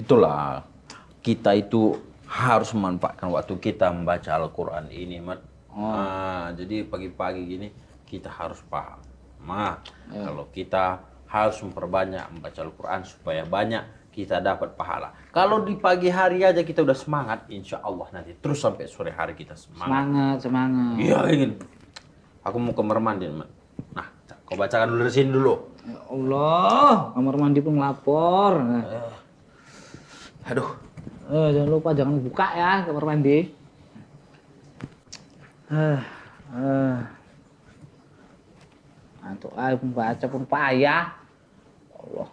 itulah kita itu harus memanfaatkan waktu kita membaca Al-Quran ini, Mat. Jadi pagi-pagi gini kita harus paham. Kalau kita harus memperbanyak membaca Al-Quran supaya banyak kita dapat pahala. Kalau di pagi hari aja kita udah semangat, insya Allah nanti terus sampai sore hari kita semangat. Semangat. Iya, ingin. Aku mau kamar mandi, Mat. Nah, kau bacakan dulu dari sini dulu. Ya Allah, kamar mandi pun lapor. Aduh. Jangan lupa jangan buka ya kamar mandi. Antuk aja membaca pun payah. Allah.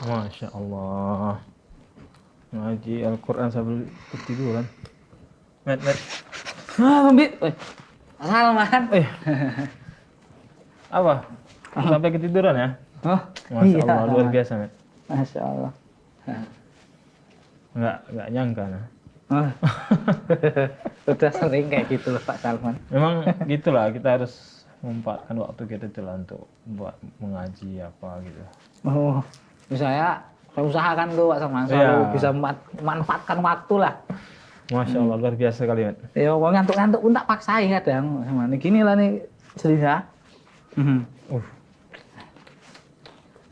Masya Allah. Ngaji Al-Quran sambil ketiduran. Met. Bit. Salaman. Apa? Sampai ketiduran ya? Masya Allah, luar biasa, Met. Masya Allah. Nggak nyangka, nah. Udah sering kayak gitu loh Pak Salman. Memang gitulah, kita harus memanfaatkan waktu kita itu lah untuk buat mengaji apa gitu. Misalnya saya usahakan tuh Pak Salman selalu bisa memanfaatkan waktu lah. Masya Allah, luar biasa kali, Met. Ya, kalau ngantuk-ngantuk pun tak paksain kadang. Ini gini lah nih cerita.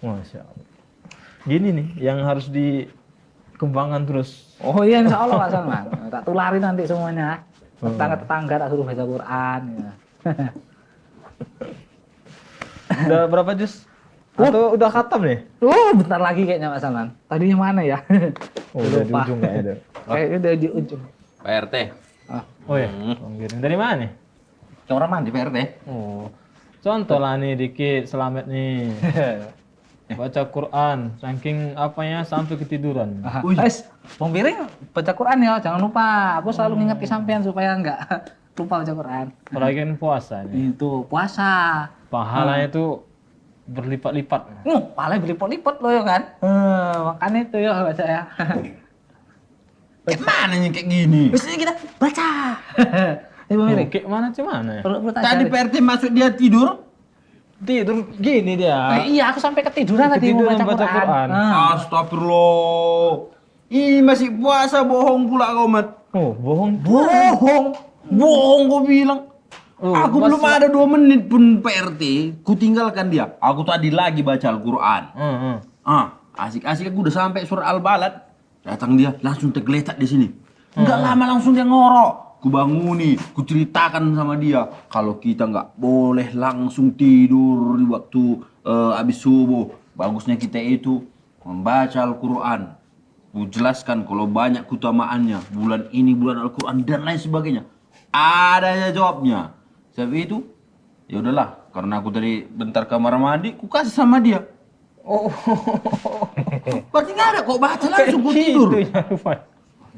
Masya Allah. Gini nih, yang harus dikembangkan terus. Oh iya, insya Allah Pak Salman. Tak tulari nanti semuanya. Tetangga-tetangga tak suruh baca Quran. Ya. Udah berapa juz? Atau udah khatam nih? Bentar lagi kayaknya Pak Salman. Tadinya mana ya? Udah di ujung nggak ada. Kayaknya udah di ujung. Pak RT. Oh iya, dari mana nih? Orang mandi Pak RT. Oh, contoh lah nih dikit selamat nih. Baca Quran, saking apanya sampai ketiduran. Bang Piring baca Quran ya, jangan lupa. Aku selalu ngingetin sampean supaya enggak lupa baca Quran. Apalagi kan puasa nih. Itu puasa. Pahalanya itu berlipat-lipat. Pahalanya berlipat-lipat loh ya kan. Makanya itu ya baca ya. Mana nih kayak gini? Terus kita baca. Bang Piring. Kayak mana cuman ya? Tadi Pak RT masuk dia tidur. Tidur gini dia. Iya, aku sampai ketiduran tadi mau baca Quran. Astagfirullah. Ini masih puasa, bohong pula kau, Mat. Oh, bohong. Bohong kau bilang. Aku belum ada 2 menit pun Pak RT, ku tinggalkan dia. Aku tadi lagi baca Al-Quran. Asik-asik aku udah sampai surah Al-Balad. Datang dia, langsung tergeletak di sini. Enggak lama langsung dia ngorok. Ku banguni, ku ceritakan sama dia. Kalau kita nggak boleh langsung tidur di waktu habis subuh. Bagusnya kita itu membaca Al-Quran. Ku jelaskan kalau banyak keutamaannya. Bulan ini bulan Al-Quran dan lain sebagainya. Ada jawabnya. Sebab itu, ya udahlah. Karena aku tadi bentar kamar mandi, ku kasih sama dia. Berarti nggak ada kok baca langsung ku tidur.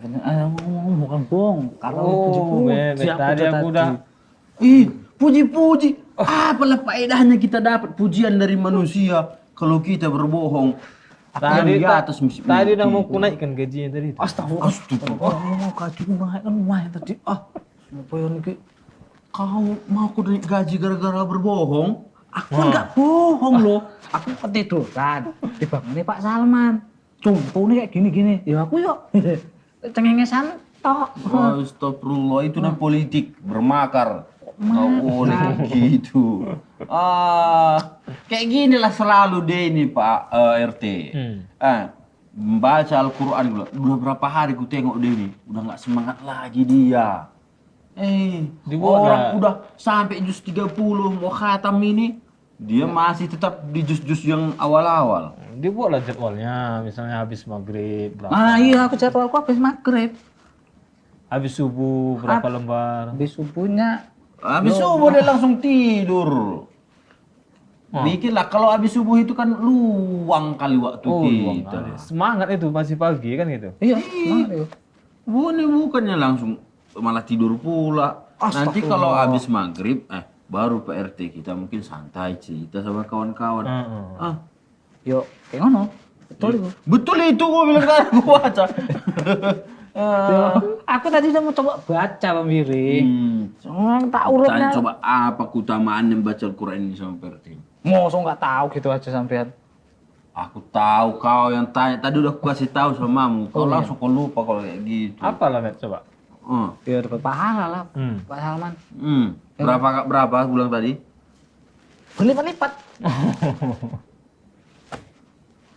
Bukan bohong. Kalau puji-puji tadi aku udah. Puji-puji. Apalah faedahnya kita dapat pujian dari manusia kalau kita berbohong. Tadi udah mau ku naikkan gajinya tadi. Astagfirullah. Gaji naik kan lumayan tadi. Ngapain ini? Kau mau aku naik gaji gara-gara berbohong? Aku nggak bohong loh. Aku ketiduran. Dibangunin Pak Salman. Cumpu nih kayak gini-gini. Ya aku yuk. Cengengesan tok. Astagfirullah, itu namanya politik bermakar. Nggak boleh gitu. Kayak ginilah selalu deh ini Pak RT. Membaca Al-Quran udah berapa hari ku tengok dia ini, udah nggak semangat lagi dia. Orang udah sampai juz 30 mau khatam ini, dia masih tetap di juz-juz yang awal-awal. Dia buatlah jadwalnya, misalnya habis maghrib berapa. Iya, aku jadwalku habis maghrib. Habis subuh berapa lembar. Habis subuhnya. Habis subuh dia langsung tidur. Bikinlah kalau habis subuh itu kan luang kali waktu kita. Semangat itu masih pagi kan gitu. Iya, semangat itu. Bukannya langsung malah tidur pula. Nanti kalau habis maghrib, baru Pak RT kita mungkin santai cerita sama kawan-kawan. Yuk, kayak ngono. Betul itu. Betul itu gua bilang kan gua baca. Aku tadi udah mau coba baca Bang Biri. Cuma tak urutnya. Tanya coba apa keutamaan membaca Al-Quran ini sama Perti? Mosok nggak tahu gitu aja sampean. Aku tahu kau yang tanya tadi udah aku kasih tahu samamu. Kau langsung kau lupa kalau kayak gitu. Apa lah Met coba? Ya dapat pahala lah, Pak Salman. Berapa bulan tadi? Berlipat-lipat.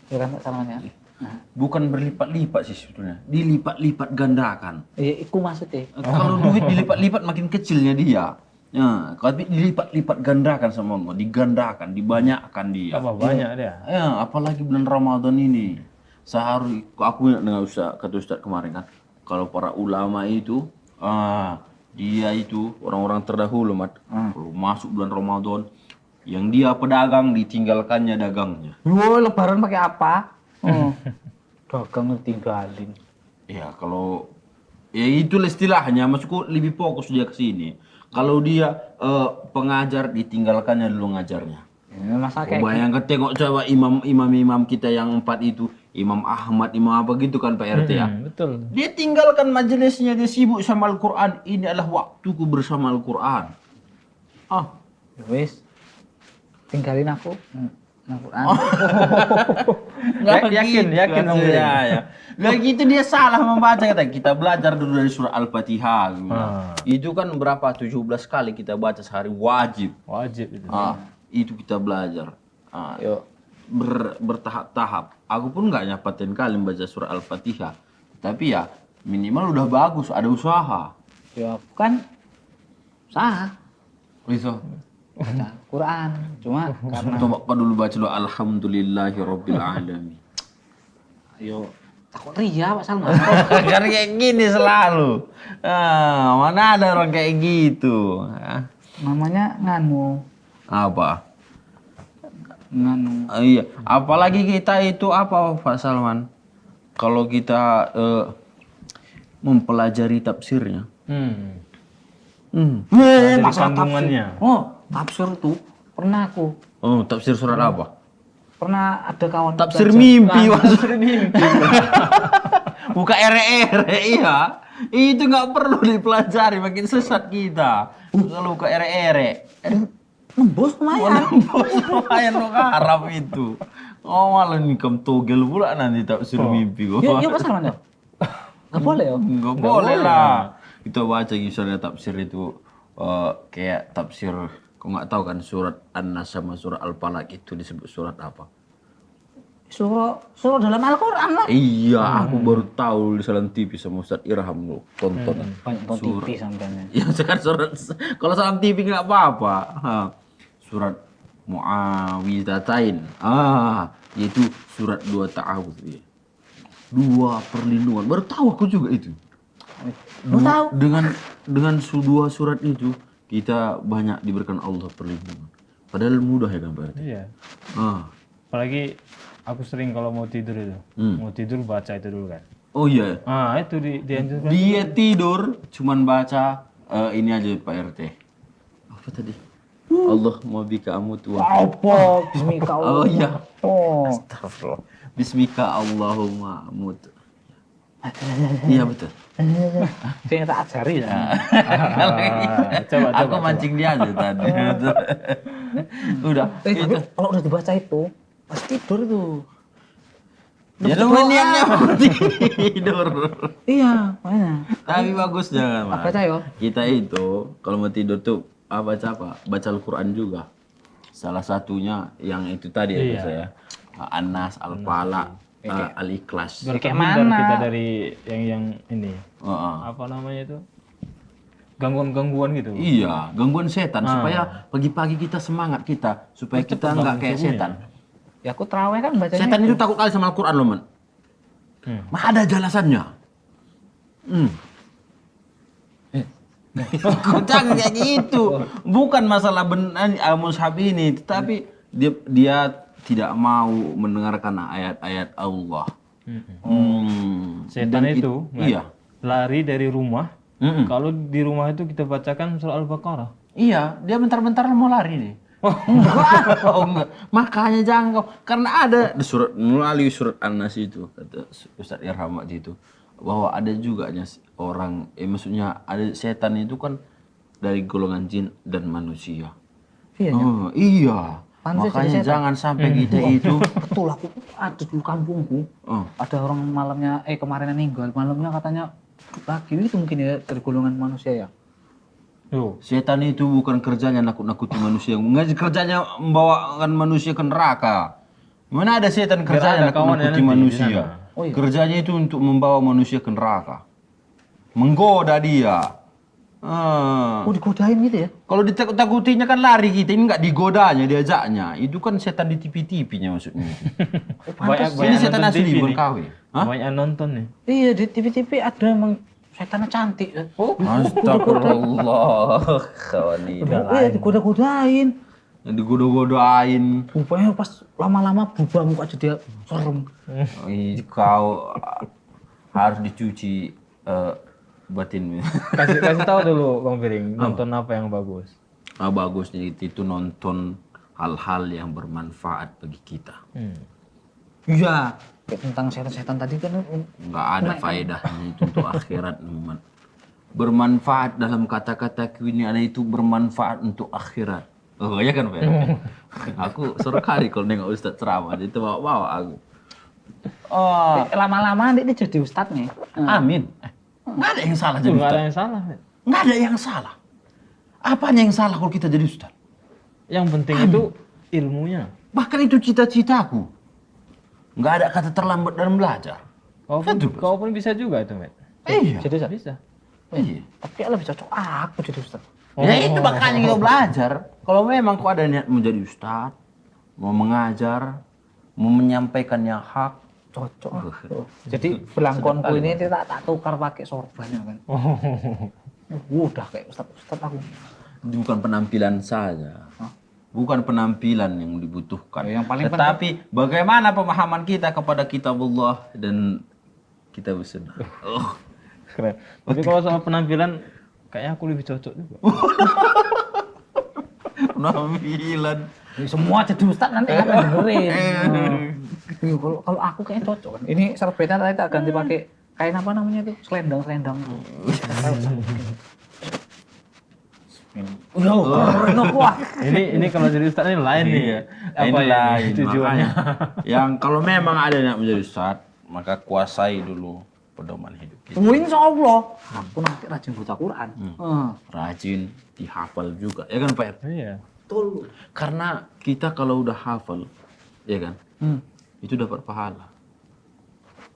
Ya kan Pak Salman ya. Bukan berlipat-lipat sih sebetulnya. Dilipat-lipat gandakan. Iya, itu maksudnya. Kalau duit dilipat-lipat makin kecilnya dia. Ya, kalau dilipat-lipat gandakan sama Allah, digandakan, dibanyakkan dia. Apa banyak dia? Ya, apalagi bulan Ramadan ini. Seharusnya aku dengar kata Ustaz kemarin kan, kalau para ulama itu dia itu orang-orang terdahulu kalau masuk bulan Ramadan yang dia pedagang ditinggalkannya dagangnya. Wah, lebaran pakai apa? Dagang tinggalin. Ya, kalau ya itu istilahnya, maksudku lebih fokus dia ke sini. Kalau dia pengajar ditinggalkannya dulu ngajarnya. Ya, masa kayak Bayangkan tengok coba imam kita yang 4 itu, Imam Ahmad, Imam apa gitu kan Pak RT ya. Betul. Dia tinggalkan majelisnya, dia sibuk sama Al-Quran. Ini adalah waktuku bersama Al-Quran. wis. Tinggalin aku. Al-Quran. Yakin Bang Biri? Ya. Begitu dia salah membaca kata. Kita belajar dulu dari surah Al-Fatihah. Itu kan berapa? 17 kali kita baca sehari wajib. Wajib itu. Itu kita belajar. Yuk. Bertahap-tahap. Aku pun nggak nyapatin kali membaca surah Al-Fatihah. Tapi ya minimal udah bagus, ada usaha. Ya bukan usaha. Bisa. Baca Quran. Cuma karena Coba kau dulu baca dulu Alhamdulillahi Rabbil Alamin. ayo takut ria Pak Salman. Kan kayak gini selalu. Mana ada orang kayak gitu. Namanya nganu. Apa? Nganu. Iya. Apalagi kita itu apa Pak Salman? Kalau kita mempelajari tafsirnya. Dari Masalah kandungannya. Tafsir tuh pernah aku. Oh, tafsir surat apa? Pernah ada kawan Tafsir belajar. mimpi maksudnya. Buka ere-ere, iya. Itu nggak perlu dipelajari, makin sesat kita. Kalau buka ere-ere. Nembus lumayan. Lumayan lo harap itu. Oh malah nikam togel pula nanti tafsir mimpi gua. Yuk Pak Salman ya. Nggak boleh ya. Nggak boleh lah. Kita baca misalnya tafsir itu kayak tafsir, kau nggak tahu kan surat An-Nas sama surat Al-Falaq itu disebut surat apa? Suruh dalam Al-Quran lah. Iya, aku baru tahu di Salam TV sama Ustaz Irham lo tonton. Banyak nonton TV sampeannya. Ya sekarang surat, kalau Salam TV nggak apa-apa. Surat Muawwidatain. Yaitu surat 2 ta'awudz. 2 perlindungan. Baru tahu aku juga itu. Tahu. Dengan dua surat itu kita banyak diberikan Allah perlindungan. Padahal mudah ya kan Pak? Iya. Apalagi Aku sering kalau mau tidur itu, mau tidur baca itu dulu kan. oh iya. Itu dianjurkan. Dia tidur cuman baca ini aja Pak RT. Apa tadi? Allah mau bika amut wa. Apa? Bismika Allah. Oh iya. Astagfirullah. Bismika Allahumma amut. Iya betul. Saya tak ajari ya. Coba. Aku mancing dia aja tadi. Udah. Tapi kalau udah dibaca itu, pas tidur tuh. Ya lu niatnya mau tidur. Iya, mana? Tapi bagus jangan Mas. Baca yo. Kita itu kalau mau tidur tuh baca apa? Baca Al-Quran juga. Salah satunya yang itu tadi ya saya. An-Nas, Al-Falaq, Al-Ikhlas. Kayak Terhindar mana? kita dari yang ini. Apa namanya itu? Gangguan-gangguan gitu. Iya, gangguan setan supaya pagi-pagi kita semangat kita supaya kita nggak kayak setan. Ya aku terawih kan bacanya. Setan itu takut kali sama Al-Quran loh, Man. Ada jelasannya. Jangan kayak gitu. Bukan masalah benar mushaf ini, tetapi dia tidak mau mendengarkan ayat-ayat Allah. Setan itu iya. lari dari rumah. Kalau di rumah itu kita bacakan surah Al-Baqarah. Iya, dia bentar-bentar mau lari nih. Oh, enggak. Makanya jangan kau. Karena ada di surat melalui surat An-Nas itu kata Ustaz Irham waktu itu bahwa ada juga orang maksudnya ada setan itu kan dari golongan jin dan manusia. Iya. Oh, iya. Pantes Makanya jadi setan. jangan sampai kita itu Betul, aku ada di kampungku. Ada orang malamnya kemarin meninggal, malamnya katanya lagi itu mungkin ya dari golongan manusia ya. Tuh. setan itu bukan kerjanya nakut-nakuti manusia, nggak kerjanya membawakan manusia ke neraka. Mana ada setan kerjanya ada kawan nakut-nakuti nanti di manusia. sana. Oh, iya. Kerjanya itu untuk membawa manusia ke neraka. Menggoda dia. Oh, digodain gitu ya? Kalau ditakut-takutinya kan lari kita, ini nggak digodanya, diajaknya. Itu kan setan di TV-TV-nya maksudnya. Ini setan nonton asli TV bukan nih. KW. Hah? Banyak nonton nih. Iya, di TV-TV ada emang setannya cantik. Oh, Astagfirullah, kawan ini. iya digoda-godain. Digoda-godain. Rupanya pas lama-lama berubah muka jadi serem. Kau harus dicuci batin. Kasih tahu dulu Bang Piring, nonton apa yang bagus. Bagus itu nonton hal-hal yang bermanfaat bagi kita. Iya. Kayak tentang setan-setan tadi kan Nggak ada faedahnya itu untuk akhirat. Bermanfaat dalam kata-kata ini ada itu bermanfaat untuk akhirat. Oh iya kan Pak? Aku suruh kali kalau nengok Ustadz ceramah itu bawa-bawa aku. Oh, lama-lama dia jadi ustadz nih. amin. Nggak ada yang salah jadi Nggak ada Ustadz. yang salah. Met. Nggak ada yang salah. Apanya yang salah kalau kita jadi Ustadz? Yang penting itu ilmunya. Bahkan itu cita-citaku. Nggak ada kata terlambat dalam belajar. Kau pun bisa juga itu, Met. Iya. Jadi ustadz. Bisa. Iya. Tapi lebih cocok aku jadi ustadz. Ya itu makanya kita belajar. Kalau memang kau ada niat menjadi ustadz, mau mengajar, mau menyampaikan yang hak, Cocok. Jadi belangkonku ini tak tukar pakai sorban ya kan. Udah kayak ustadz aku. itu bukan penampilan saja. Bukan penampilan yang dibutuhkan. Yang paling Tetapi bagaimana pemahaman kita kepada kitabullah dan kitab sunnah. Oh. Keren. Tapi kalau soal penampilan, kayaknya aku lebih cocok juga. Penampilan. Semua jadi ustadz nanti akan dengerin. Kalau aku kayaknya cocok kan. Ini serbetnya tadi tak ganti pakai kain apa namanya itu? Selendang. Ini kalau jadi ustadz ini lain nih ya. Apa Ini ya lain, tujuannya? makanya. Yang kalau memang ada yang menjadi ustadz, maka kuasai dulu pedoman hidup kita. Insya Allah. Aku nanti rajin baca Quran. Rajin, dihafal juga. Ya kan Pak R? Iya. Betul. Karena kita kalau udah hafal, ya kan, itu dapat pahala.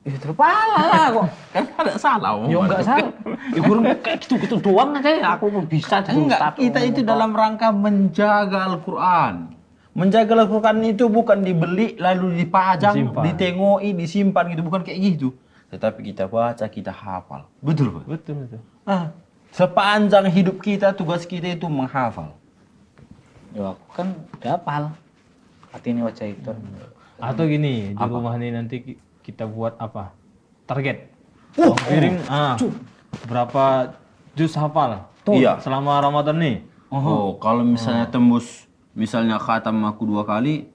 Ya terpala lah kok. Kan ada salah. Ya enggak salah. Ya kurang kayak gitu-gitu doang aja ya aku bisa jadi Enggak, ustadz. kita itu dalam rangka menjaga Al-Quran. Menjaga Al-Quran itu bukan dibeli lalu dipajang, Disimpan. ditengoi, disimpan gitu, bukan kayak gitu. Tetapi kita baca, kita hafal. Betul Pak? Betul itu. Sepanjang hidup kita, tugas kita itu menghafal. Ya aku kan dapal. Hati ini wajah itu. Atau gini, di rumah nih nanti kita buat apa? Target. Bang Piring, berapa juz hafal? Iya. Selama Ramadan nih. Oh, kalau misalnya tembus, misalnya khatam aku 2 kali,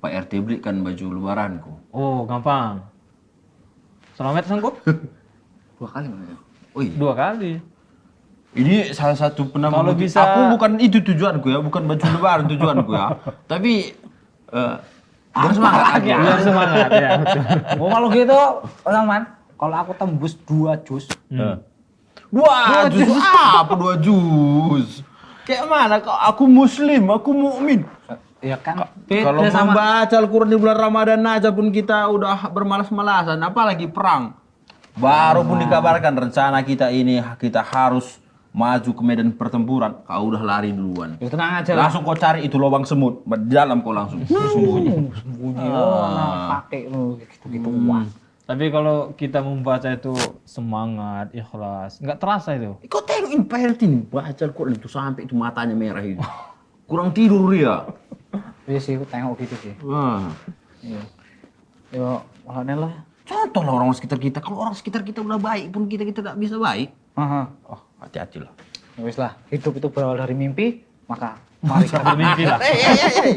Pak RT belikan baju lebaranku. Oh, gampang. Selamat sanggup? 2 kali mana? Oh iya. 2 kali. Ini salah satu penambah. Kalau bisa- Aku bukan itu tujuanku ya, bukan baju lebaran tujuanku ya. Tapi bersemangat aku. Biar semangat ya. Betul. Oh kalau gitu, teman, kalau aku tembus 2 juz, 2 juz apa 2 juz? Kayak mana? Aku muslim, aku mukmin. ya kan Kalau beda sama membaca Al-Quran di bulan Ramadan aja pun kita udah bermalas-malasan, apalagi perang. Baru pun dikabarkan rencana kita ini kita harus maju ke medan pertempuran, kau udah lari duluan. ya tenang aja lah. Langsung kau cari itu lubang semut, di dalam kau langsung bersembunyi. Sembunyi, pakai lo gitu-gitu. Wah. Tapi kalau kita membaca itu semangat, ikhlas, nggak terasa itu. Kau tengokin Pak RT nih, baca Al-Quran itu sampai itu matanya merah itu. Kurang tidur dia. Iya sih, aku tengok gitu sih. Wah. Iya. Yo, makanya lah. Contoh lah orang sekitar kita. Kalau orang sekitar kita udah baik pun kita nggak bisa baik. Aha. Oh, hati-hati lah. Ya wis lah, hidup itu berawal dari mimpi, maka Mari kita bermimpi lah. Eh.